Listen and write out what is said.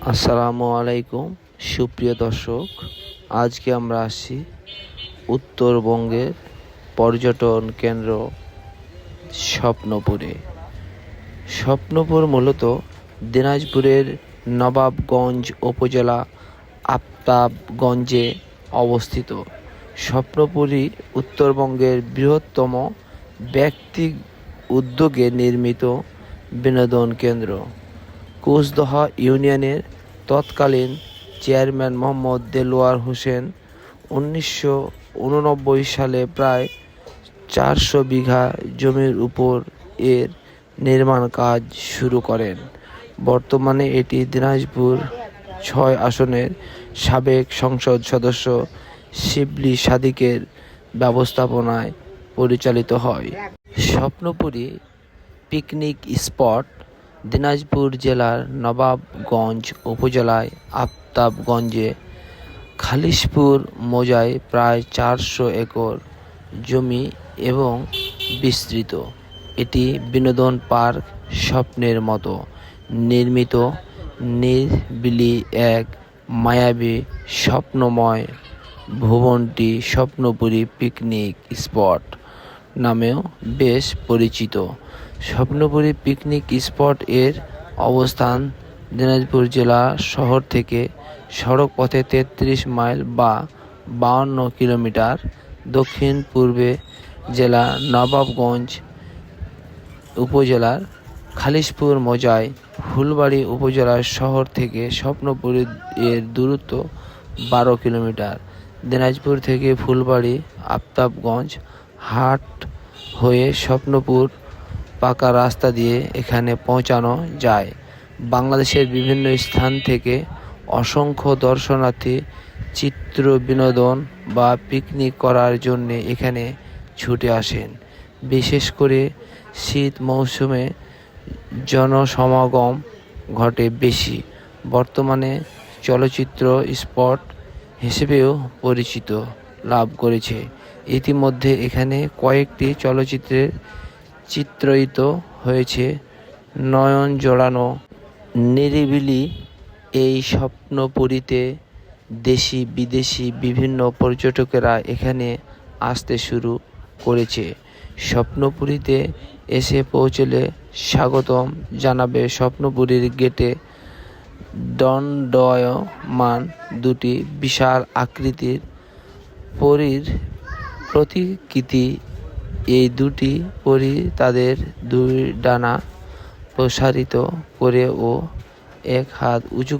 আসসালামু আলাইকুম সুপ্রিয় দর্শক, আজকে আমরা আসছি উত্তরবঙ্গের পর্যটন কেন্দ্র স্বপ্নপুরে। স্বপ্নপুর মূলত দিনাজপুরের নবাবগঞ্জ উপজেলা আফতাবগঞ্জে অবস্থিত। স্বপ্নপুরী উত্তরবঙ্গের বৃহত্তম ব্যক্তি উদ্যোগে নির্মিত বিনোদন কেন্দ্র। কুচদহ ইউনিয়নের তৎকালীন চেয়ারম্যান মোহাম্মদ দেলোয়ার হোসেন 1989 সালে প্রায় 400 বিঘা জমির উপর এর নির্মাণ কাজ শুরু করেন। বর্তমানে এটি দিনাজপুর 6 আসনের সাবেক সংসদ সদস্য শিবলী সাদিকের ব্যবস্থাপনায় পরিচালিত হয়। স্বপ্নপুরী পিকনিক স্পট দিনাজপুর জেলার নবাবগঞ্জ উপজেলায় আফতাবগঞ্জে খালিশপুর মৌজায় প্রায় 400 একর জমি এবং বিস্তৃত। এটি বিনোদন পার্ক স্বপ্নের মতো নির্মিত, নিরিবিলি এক মায়াবী স্বপ্নময় ভবনটি স্বপ্নপুরী পিকনিক স্পট নামেও বেশ পরিচিত। স্বপ্নপুরী পিকনিক স্পট এর অবস্থান দিনাজপুর জেলা শহর থেকে সড়ক পথে 33 মাইল বা 52 কিলোমিটার দক্ষিণ পূর্বে জেলা নবাবগঞ্জ উপজেলার খালিশপুর মৌজায়। ফুলবাড়ী উপজেলার শহর থেকে স্বপ্নপুর এর দূরত্ব 12 কিলোমিটার। দিনাজপুর থেকে ফুলবাড়ী আফতাবগঞ্জ হাট হয়ে স্বপ্নপুর পাকা রাস্তা দিয়ে এখানে পৌঁছানো যায়। বাংলাদেশের বিভিন্ন স্থান থেকে অসংখ্য দর্শনার্থী চিত্র বিনোদন বা পিকনিক করার জন্য এখানে ছুটে আসেন। বিশেষ করে শীত মৌসুমে জনসমাগম ঘটে বেশি। বর্তমানে চলচ্চিত্র স্পট হিসেবেও পরিচিত লাভ করেছে। ইতিমধ্যে এখানে কয়েকটি চলচ্চিত্রের চিত্রায়িত হয়েছে। নয়ন জোড়ানো নিরিবিলি এই স্বপ্নপুরীতে দেশি বিদেশি বিভিন্ন পর্যটকেরা এখানে আসতে শুরু করেছে। স্বপ্নপুরীতে এসে পৌঁছলে স্বাগতম জানাবে স্বপ্নপুরীর গেটে দণ্ডায়মান দুটি বিশাল আকৃতির পরীর প্রতিকৃতি। এই দুটি পরী তাদের দুই ডানা প্রসারিত করে ও এক হাত উঁচু